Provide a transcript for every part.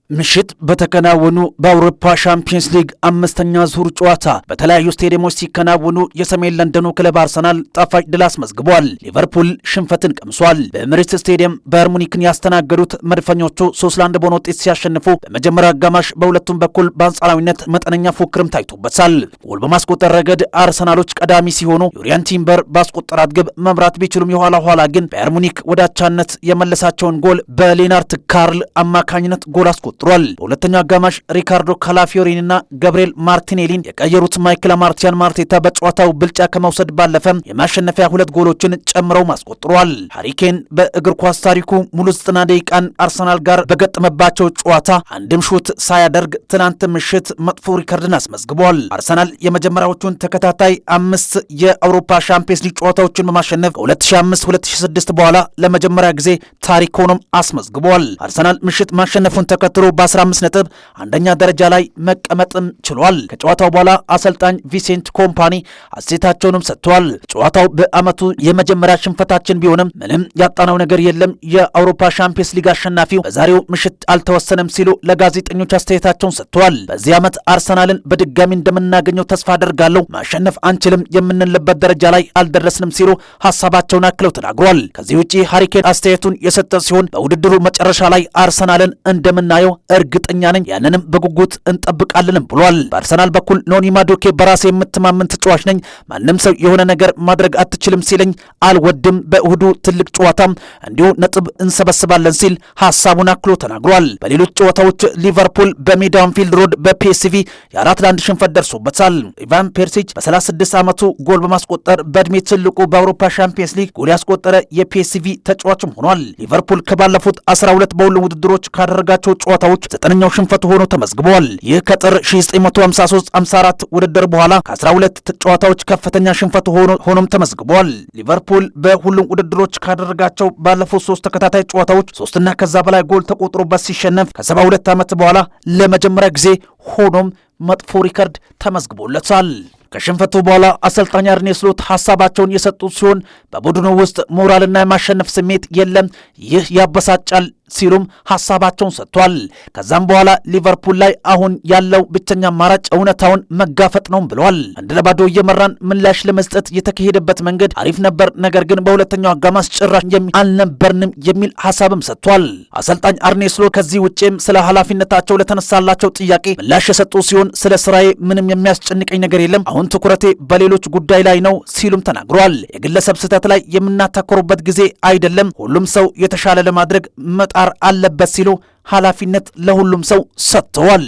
ምሽት በተከናወኑ በአውሮፓ ሻምፒየንስ ሊግ አምስተኛ ዙር ጨዋታ በተለያዩ ስቴዲየሞች ሲከናወኑ የሰሜን ለንደኑ ክለብ አርሰናል ጣፋጭ ድል አስመዝግቧል። ሊቨርፑል ሽንፈትን ቀምሷል። በኤምሬትስ ስቴዲየም ባየር ሙኒክን ያስተናገዱት መድፈኞቹ 3-1 በሆነ ውጤት ሲያሸንፉ በመጀመሪያው አጋማሽ በሁለቱም በኩል በአንጻራዊነት መጠነኛ ፉክክርም ታይቶበታል። ጎል በማስቆጠር ረገድ አርሰናሎች ቀዳሚ ሲሆኑ ዩሪያን ቲምበር ባስቆጠራት ግብ መምራት ቢችሉም የኋላ ኋላ ግን ባየር ሙኒክ ወደ አቻነት የመለሳቸውን ጎል በሌናርት ካርል አማካኝነት ጎል አስቆጥሯል። በሁለተኛው አጋማሽ ሪካርዶ ካላፊዮሪንና ገብርኤል ማርቲኔሊን የቀየሩት ማይክል ማርቲያን ማርቴታ በጨዋታው ብልጫ ከመውሰድ ባለፈ የማሸነፊያ ሁለት ጎሎችን ጨምረው አስቆጥሯል። ሃሪኬን በእግር ኳስ ታሪኩ ሙሉ 90 ደቂቃን አርሰናል ጋር በገጠመባቸው ጨዋታ አንድም ሹት ሳያደርግ ትናንት ምሽት መጥፎ ሪካርድን አስመዝግቧል። አርሰናል የመጀመሪያዎቹን ተከታታይ 5 የአውሮፓ ሻምፒየንስ ሊግ ጨዋታዎችን በማሸነፍ ከ2005-2006 በኋላ ለመጀመሪያ ጊዜ ታሪክ ሆኖም አስመዝግቧል። አርሰናል ምሽት ማሸነፉን ተከትሎ በ15 ነጥብ አንደኛ ደረጃ ላይ መቀመጥም ችሏል። ከጨዋታው በኋላ አሰልጣኝ ቪሴንት ኮምፓኒ አስተያየታቸውንም ሰጥተዋል። ጨዋታው በአመቱ የመጀመሪያ ሽንፈታችን ቢሆንም ምንም ያጣናው ነገር የለም፣ የአውሮፓ ሻምፒየንስ ሊግ አሸናፊው በዛሬው ምሽት አልተወሰነም ሲሉ ለጋዜጠኞች አስተያየታቸውን ሰጥተዋል። በዚህ ዓመት አርሰናልን በድጋሚ እንደምናገኘው ተስፋ አደርጋለሁ፣ ማሸነፍ አንችልም የምንልበት ደረጃ ላይ አልደረስንም ሲሉ ሀሳባቸውን አክለው ተናግሯል። ከዚህ ውጪ ሃሪኬን አስተያየቱን የሰጠ ሲሆን በውድድሩ መጨረሻ ላይ አርሰናልን እንደምናየው እርግጠኛ ነኝ፣ ያንንም በጉጉት እንጠብቃለንም ብሏል። በአርሰናል በኩል ኖኒ ማዱኬ በራሴ የምትማመን ተጫዋች ነኝ፣ ማንም ሰው የሆነ ነገር ማድረግ አትችልም ሲለኝ አልወድም፣ በእሁዱ ትልቅ ጨዋታም እንዲሁ ነጥብ እንሰበስባለን ሲል ሀሳቡን አክሎ ተናግሯል። በሌሎች ጨዋታዎች ሊቨርፑል በሜዳ አንፊልድ ሮድ በፒኤስቪ የ4-1 ሽንፈት ደርሶበታል። ኢቫን ፔርሲች በ36 ዓመቱ ጎል በማስቆጠር በእድሜ ትልቁ በአውሮፓ ሻምፒየንስ ሊግ ጎል ያስቆጠረ የፒኤስቪ ተጫዋችም ሆኗል። ሊቨርፑል ከባለፉት 12 በሁሉም ውድድሮች ካደረጋቸው ጨዋታዎች 9ኛው ሽንፈቱ ሆኖ ተመዝግበዋል። ይህ ከጥር 1953-54 ውድድር በኋላ ከ12 ጨዋታዎች ከፍተኛ ሽንፈቱ ሆኖም ተመዝግበዋል። ሊቨርፑል በሁሉም ውድድሮች ካደረጋቸው ባለፉት 3 ተከታታይ ጨዋታዎች 3 ከዛ በላይ ጎል ተቆጥሮበት ሲሸነፍ ከ72 ዓመት በኋላ ለመጀመሪያ ጊዜ ሆኖም መጥፎ ሪከርድ ተመዝግቦለታል። ከሽንፈቱ በኋላ አሰልጣኝ አርኔ ስሎት ሀሳባቸውን የሰጡት ሲሆን በቡድኑ ውስጥ ሞራልና የማሸነፍ ስሜት የለም፣ ይህ ያበሳጫል ሲሉም ሀሳባቸውን ሰጥቷል። ከዛም በኋላ ሊቨርፑል ላይ አሁን ያለው ብቸኛ አማራጭ እውነታውን መጋፈጥ ነው ብለዋል። 1-0 እየመራን ምላሽ ለመስጠት የተካሄደበት መንገድ አሪፍ ነበር፣ ነገር ግን በሁለተኛው አጋማሽ ጭራሽ አልነበርንም የሚል ሀሳብም ሰጥቷል። አሰልጣኝ አርኔ ስሎት ከዚህ ውጭም ስለ ኃላፊነታቸው ለተነሳላቸው ጥያቄ ምላሽ የሰጡ ሲሆን ስለ ስራዬ ምንም የሚያስጨንቀኝ ነገር የለም፣ አሁን ትኩረቴ በሌሎች ጉዳይ ላይ ነው ሲሉም ተናግሯል። የግለሰብ ስህተት ላይ የምናተኮሩበት ጊዜ አይደለም፣ ሁሉም ሰው የተሻለ ለማድረግ መጣር አለበት ሲሉ ኃላፊነት ለሁሉም ሰው ሰጥተዋል።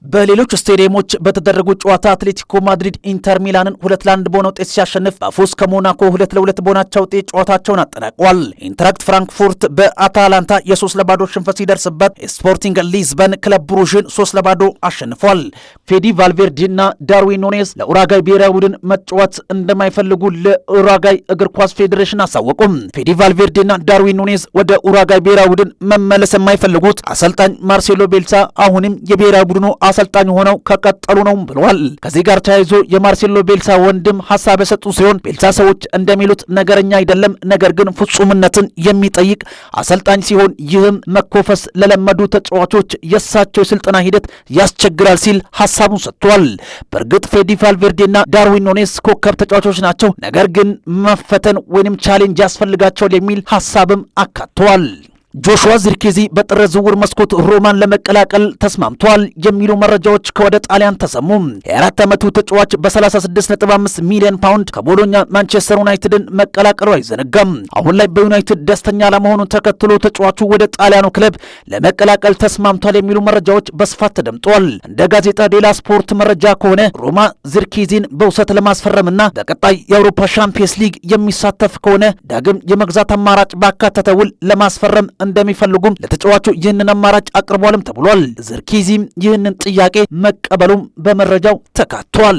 በሌሎች ስቴዲየሞች በተደረጉ ጨዋታ አትሌቲኮ ማድሪድ ኢንተር ሚላንን 2-1 በሆነ ውጤት ሲያሸንፍ ባፎስ ከሞናኮ 2-2 በሆናቸው ውጤት ጨዋታቸውን አጠናቀዋል። ኢንትራክት ፍራንክፉርት በአታላንታ የ3-0 ሽንፈት ሲደርስበት ስፖርቲንግ ሊዝበን ክለብ ብሩዥን 3-0 አሸንፏል። ፌዲ ቫልቬርዴና ዳርዊን ኑኔዝ ለኡራጋይ ብሔራዊ ቡድን መጫወት እንደማይፈልጉ ለኡራጋይ እግር ኳስ ፌዴሬሽን አሳወቁም። ፌዲ ቫልቬርዴና ዳርዊን ኑኔዝ ወደ ኡራጋይ ብሔራዊ ቡድን መመለስ የማይፈልጉት አሰልጣኝ ማርሴሎ ቤልሳ አሁንም የብሔራዊ ቡድኑ አሰልጣኝ ሆነው ከቀጠሉ ነው ብለዋል። ከዚህ ጋር ተያይዞ የማርሴሎ ቤልሳ ወንድም ሀሳብ የሰጡ ሲሆን ቤልሳ ሰዎች እንደሚሉት ነገረኛ አይደለም፣ ነገር ግን ፍጹምነትን የሚጠይቅ አሰልጣኝ ሲሆን ይህም መኮፈስ ለለመዱ ተጫዋቾች የእሳቸው የስልጠና ሂደት ያስቸግራል ሲል ሀሳቡን ሰጥቷል። በእርግጥ ፌዲ ቫልቬርዴና ዳርዊን ኑኔዝ ኮከብ ተጫዋቾች ናቸው፣ ነገር ግን መፈተን ወይንም ቻሌንጅ ያስፈልጋቸዋል የሚል ሀሳብም አካተዋል። ጆሹዋ ዚርክዚ በጥር ዝውውር መስኮት ሮማን ለመቀላቀል ተስማምቷል የሚሉ መረጃዎች ከወደ ጣሊያን ተሰሙ። የ24 ዓመቱ ተጫዋች በ36.5 ሚሊዮን ፓውንድ ከቦሎኛ ማንቸስተር ዩናይትድን መቀላቀሉ አይዘነጋም። አሁን ላይ በዩናይትድ ደስተኛ ለመሆኑን ተከትሎ ተጫዋቹ ወደ ጣሊያኑ ክለብ ለመቀላቀል ተስማምቷል የሚሉ መረጃዎች በስፋት ተደምጧል። እንደ ጋዜጣ ዴላ ስፖርት መረጃ ከሆነ ሮማ ዚርክዚን በውሰት ለማስፈረምና በቀጣይ የአውሮፓ ሻምፒየንስ ሊግ የሚሳተፍ ከሆነ ዳግም የመግዛት አማራጭ ባካተተ ውል ለማስፈረም እንደሚፈልጉም ለተጫዋቹ ይህንን አማራጭ አቅርቧልም ተብሏል። ዚርክዚም ይህንን ጥያቄ መቀበሉም በመረጃው ተካቷል።